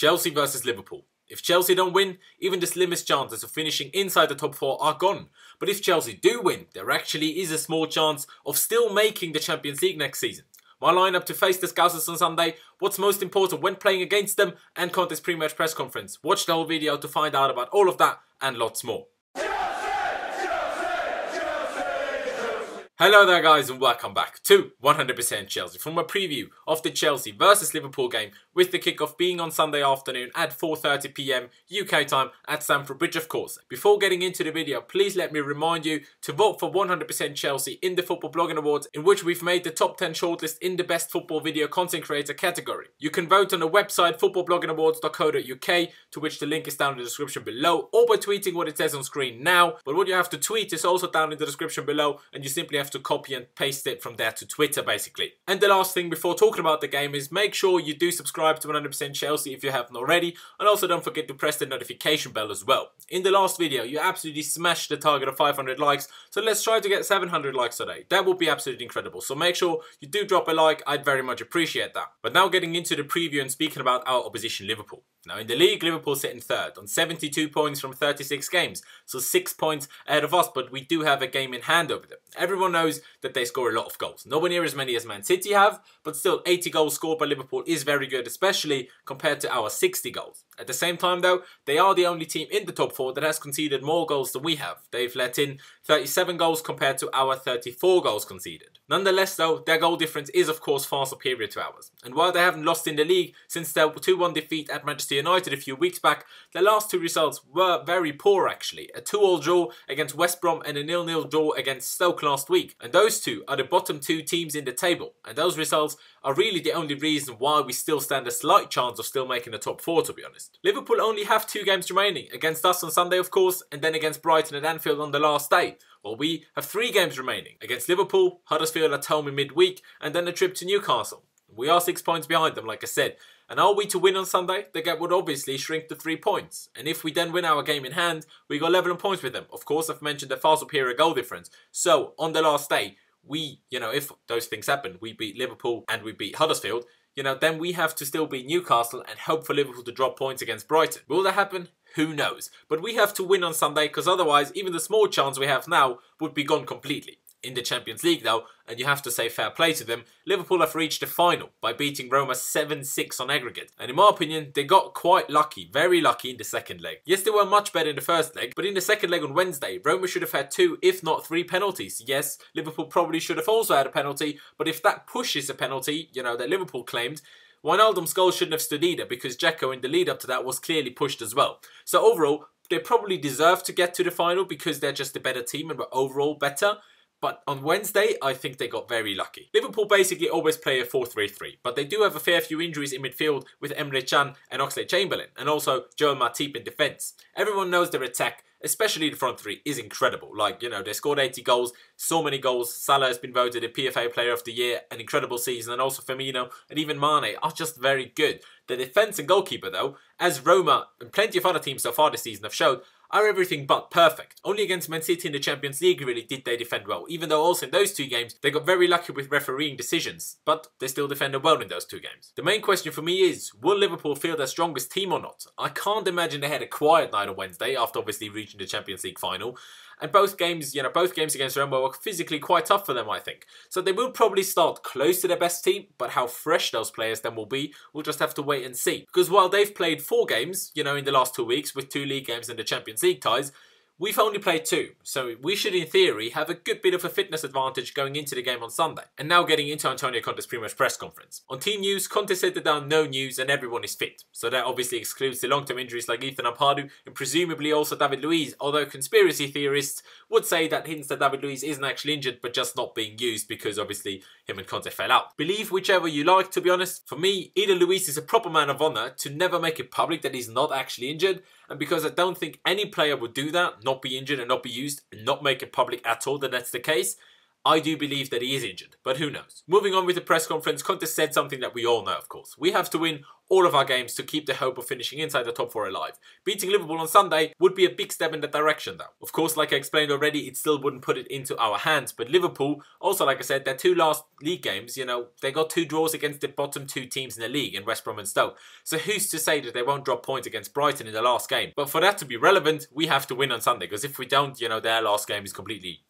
Chelsea versus Liverpool. If Chelsea don't win, even the slimmest chances of finishing inside the top 4 are gone. But if Chelsea do win, there actually is a small chance of still making the Champions League next season. My lineup to face the Scousers on Sunday, what's most important when playing against them, and Conte's pre-match press conference. Watch the whole video to find out about all of that and lots more. Hello there guys and welcome back to 100% Chelsea from a preview of the Chelsea versus Liverpool game, with the kickoff being on Sunday afternoon at 4:30 PM UK time at Stamford Bridge of course. Before getting into the video, please let me remind you to vote for 100% Chelsea in the Football Blogging Awards, in which we've made the top 10 shortlist in the best football video content creator category. You can vote on the website footballbloggingawards.co.uk, to which the link is down in the description below, or by tweeting what it says on screen now. But what you have to tweet is also down in the description below, and you simply have to copy and paste it from there to Twitter basically. And the last thing before talking about the game is make sure you do subscribe to 100% Chelsea if you haven't already, and also don't forget to press the notification bell as well. In the last video you absolutely smashed the target of 500 likes, so let's try to get 700 likes today. That would be absolutely incredible, so make sure you do drop a like, I'd very much appreciate that. But now getting into the preview and speaking about our opposition Liverpool. Now in the league, Liverpool sit in third on 72 points from 36 games, so 6 points ahead of us, but we do have a game in hand over them. Everyone knows that they score a lot of goals. Nowhere near as many as Man City have, but still 80 goals scored by Liverpool is very good, especially compared to our 60 goals. At the same time though, they are the only team in the top 4 that has conceded more goals than we have. They've let in 37 goals compared to our 34 goals conceded. Nonetheless though, their goal difference is of course far superior to ours. And while they haven't lost in the league since their 2-1 defeat at Manchester United a few weeks back, their last 2 results were very poor actually. A 2-2 draw against West Brom and a 0-0 draw against Stoke last week. And those two are the bottom 2 teams in the table. And those results are really the only reason why we still stand a slight chance of still making the top 4, to be honest. Liverpool only have 2 games remaining, against us on Sunday of course, and then against Brighton at Anfield on the last day. Well, we have 3 games remaining, against Liverpool, Huddersfield at home in midweek, and then a trip to Newcastle. We are 6 points behind them, like I said. And are we to win on Sunday, the gap would obviously shrink to 3 points. And if we then win our game in hand, we go level on points with them. Of course, I've mentioned the far superior goal difference. So, on the last day, if those things happen, we beat Liverpool and we beat Huddersfield, then we have to still beat Newcastle and hope for Liverpool to drop points against Brighton. Will that happen? Who knows? But we have to win on Sunday, because otherwise, even the small chance we have now would be gone completely. In the Champions League though, and you have to say fair play to them, Liverpool have reached the final by beating Roma 7-6 on aggregate. And in my opinion, they got quite lucky, very lucky in the second leg. Yes, they were much better in the first leg, but in the second leg on Wednesday, Roma should have had 2, if not 3 penalties. Yes, Liverpool probably should have also had a penalty, but if that pushes a penalty, that Liverpool claimed, Wijnaldum's goal shouldn't have stood either, because Dzeko in the lead up to that was clearly pushed as well. So overall, they probably deserve to get to the final because they're just a better team and were overall better. But on Wednesday, I think they got very lucky. Liverpool basically always play a 4-3-3, but they do have a fair few injuries in midfield with Emre Can and Oxlade-Chamberlain, and also Joel Matip in defence. Everyone knows their attack, especially the front 3, is incredible. They scored 80 goals, so many goals. Salah has been voted a PFA Player of the Year, an incredible season, and also Firmino and even Mane are just very good. The defence and goalkeeper though, as Roma and plenty of other teams so far this season have showed, are everything but perfect. Only against Man City in the Champions League really did they defend well, even though also in those 2 games they got very lucky with refereeing decisions, but they still defended well in those 2 games. The main question for me is, will Liverpool feel their strongest team or not? I can't imagine they had a quiet night on Wednesday after obviously reaching the Champions League final. And both games against Roma were physically quite tough for them, I think. So they will probably start close to their best team, but how fresh those players then will be, we'll just have to wait and see. Because while they've played 4 games, in the last 2 weeks, with 2 league games and the Champions League ties, we've only played 2, so we should in theory have a good bit of a fitness advantage going into the game on Sunday. And now getting into Antonio Conte's pre-match press conference. On team news, Conte said that there are no news and everyone is fit. So that obviously excludes the long-term injuries like Ethan Ampadu and presumably also David Luiz, although conspiracy theorists would say that hints that David Luiz isn't actually injured but just not being used because obviously him and Conte fell out. Believe whichever you like, to be honest. For me, either Luiz is a proper man of honour to never make it public that he's not actually injured, and because I don't think any player would do that, not be injured and not be used and not make it public at all that that's the case, I do believe that he is injured, but who knows. Moving on with the press conference, Conte said something that we all know, of course. We have to win all of our games to keep the hope of finishing inside the top 4 alive. Beating Liverpool on Sunday would be a big step in that direction though. Of course, like I explained already, it still wouldn't put it into our hands, but Liverpool, also like I said, their 2 last league games, they got 2 draws against the bottom 2 teams in the league in West Brom and Stoke. So who's to say that they won't drop points against Brighton in the last game? But for that to be relevant, we have to win on Sunday, because if we don't, their last game is completely,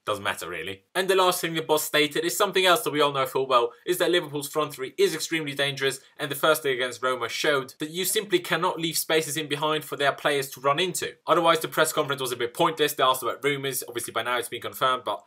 doesn't matter really. And the last thing the boss stated is something else that we all know full well, is that Liverpool's front 3 is extremely dangerous, and the first leg against Roma showed that you simply cannot leave spaces in behind for their players to run into. Otherwise the press conference was a bit pointless. They asked about rumours, obviously by now it's been confirmed, but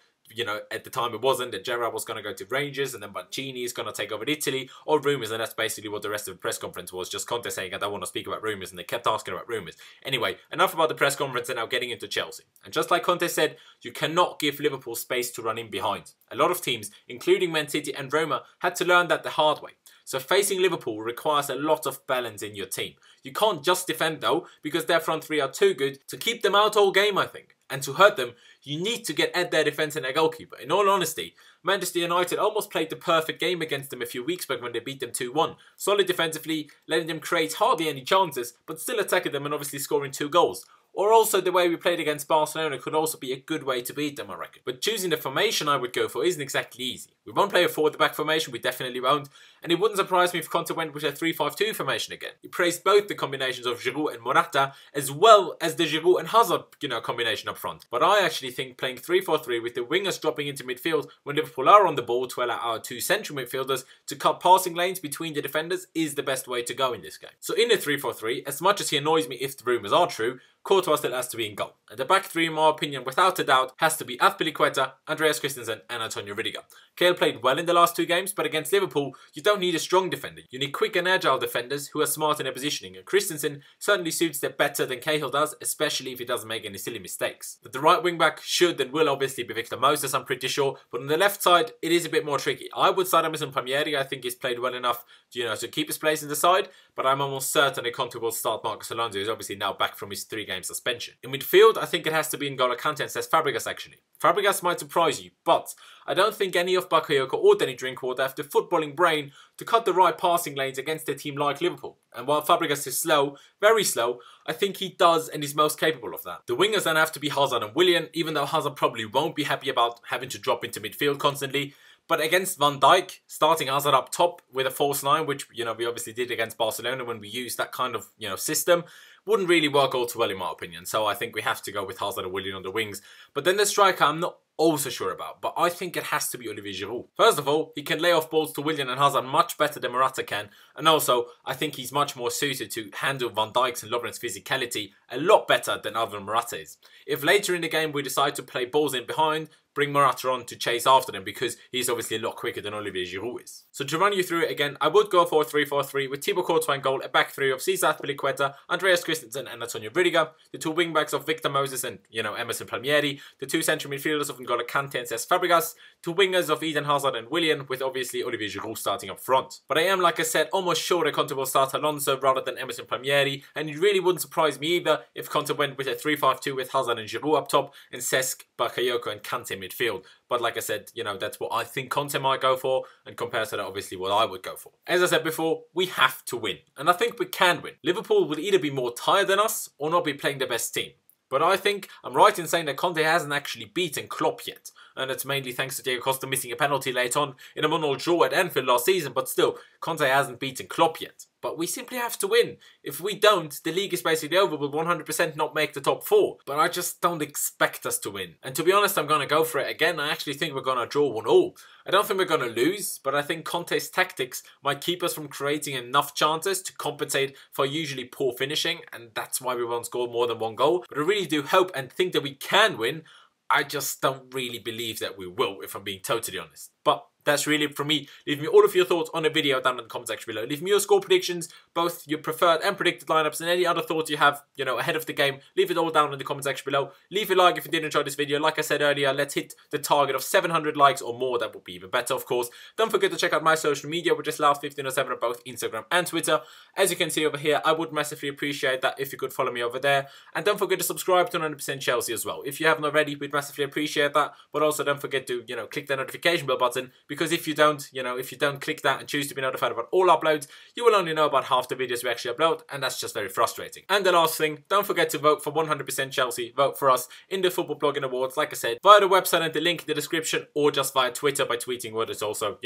at the time it wasn't, that Gerrard was going to go to Rangers and then Mancini is going to take over Italy, or rumours, and that's basically what the rest of the press conference was, just Conte saying I don't want to speak about rumours, and they kept asking about rumours. Anyway, enough about the press conference and now getting into Chelsea. And just like Conte said, you cannot give Liverpool space to run in behind. A lot of teams, including Man City and Roma, had to learn that the hard way. So facing Liverpool requires a lot of balance in your team. You can't just defend though, because their front 3 are too good to keep them out all game, I think. And to hurt them, you need to get at their defence and their goalkeeper. In all honesty, Manchester United almost played the perfect game against them a few weeks back when they beat them 2-1. Solid defensively, letting them create hardly any chances, but still attacking them and obviously scoring 2 goals. Or also the way we played against Barcelona could also be a good way to beat them, I reckon. But choosing the formation I would go for isn't exactly easy. We won't play a forward-the-back formation, we definitely won't. And it wouldn't surprise me if Conte went with a 3-5-2 formation again. He praised both the combinations of Giroud and Morata, as well as the Giroud and Hazard, combination up front. But I actually think playing 3-4-3 with the wingers dropping into midfield when Liverpool are on the ball to allow our 2 central midfielders to cut passing lanes between the defenders is the best way to go in this game. So in a 3-4-3, as much as he annoys me if the rumours are true, Courtois still has to be in goal. And the back 3, in my opinion, without a doubt, has to be Azpilicueta, Andreas Christensen and Antonio Rudiger. Cahill played well in the last 2 games, but against Liverpool, you don't need a strong defender. You need quick and agile defenders who are smart in their positioning, and Christensen certainly suits them better than Cahill does, especially if he doesn't make any silly mistakes. But the right wing back should and will obviously be Victor Moses, I'm pretty sure, but on the left side, it is a bit more tricky. I would start Emerson Palmieri. I think he's played well enough to keep his place in the side, but I'm almost certain that Conte will start Marcos Alonso, who's obviously now back from his 3-game suspension. In midfield, I think it has to be N'Golo Kante and Cesc Fabregas actually. Fabregas might surprise you, but I don't think any of Bakayoko or Danny Drinkwater have the footballing brain to cut the right passing lanes against a team like Liverpool. And while Fabregas is slow, very slow, I think he does and is most capable of that. The wingers then have to be Hazard and Willian, even though Hazard probably won't be happy about having to drop into midfield constantly. But against Van Dijk, starting Hazard up top with a false 9, which, we obviously did against Barcelona when we used that kind of, system, wouldn't really work all too well in my opinion. So I think we have to go with Hazard and Willian on the wings. But then the striker, I'm not also sure about, but I think it has to be Olivier Giroud. First of all, he can lay off balls to Willian and Hazard much better than Morata can, and also I think he's much more suited to handle Van Dijk's and Laurenz physicality a lot better than Alvaro Morata is. If later in the game we decide to play balls in behind, bring Morata on to chase after them, because he's obviously a lot quicker than Olivier Giroud is. So to run you through it again, I would go for a 3-4-3 with Thibaut Courtois in goal, a back 3 of Cesar Azpilicueta, Andreas Christensen and Antonio Rudiger, the 2 wing-backs of Victor Moses and, Emerson Palmieri, the 2 central midfielders of N'Golo Kante and Cesc Fabregas, 2 wingers of Eden Hazard and Willian, with obviously Olivier Giroud starting up front. But I am, like I said, almost sure that Conte will start Alonso rather than Emerson Palmieri, and it really wouldn't surprise me either if Conte went with a 3-5-2 with Hazard and Giroud up top, and Cesc, Bakayoko and Kante midfield. But like I said, that's what I think Conte might go for, and compared to that, obviously what I would go for. As I said before, we have to win, and I think we can win. Liverpool will either be more tired than us, or not be playing the best team. But I think I'm right in saying that Conte hasn't actually beaten Klopp yet. And it's mainly thanks to Diego Costa missing a penalty late on in a 1-1 draw at Anfield last season. But still, Conte hasn't beaten Klopp yet. But we simply have to win. If we don't, the league is basically over. We'll 100% not make the top 4. But I just don't expect us to win. And to be honest, I'm going to go for it again. I actually think we're going to draw 1-1. I don't think we're going to lose, but I think Conte's tactics might keep us from creating enough chances to compensate for usually poor finishing. And that's why we won't score more than 1 goal. But I really do hope and think that we can win. I just don't really believe that we will, if I'm being totally honest. But that's really it from me. Leave me all of your thoughts on the video down in the comment section below. Leave me your score predictions, both your preferred and predicted lineups, and any other thoughts you have, ahead of the game. Leave it all down in the comment section below. Leave a like if you did enjoy this video. Like I said earlier, let's hit the target of 700 likes or more. That would be even better, of course. Don't forget to check out my social media, which is Loud1507 on both Instagram and Twitter. As you can see over here, I would massively appreciate that if you could follow me over there. And don't forget to subscribe to 100% Chelsea as well. If you haven't already, we'd massively appreciate that. But also don't forget to, click the notification bell button, because if you don't, if you don't click that and choose to be notified about all uploads, you will only know about half the videos we actually upload, and that's just very frustrating. And the last thing, don't forget to vote for 100% Chelsea. Vote for us in the Football Blogging Awards, like I said, via the website and the link in the description, or just via Twitter by tweeting what is also,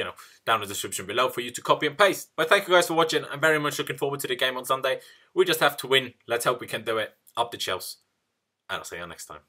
down in the description below for you to copy and paste. But thank you guys for watching. I'm very much looking forward to the game on Sunday. We just have to win. Let's hope we can do it. Up the Chelsea. And I'll see you next time.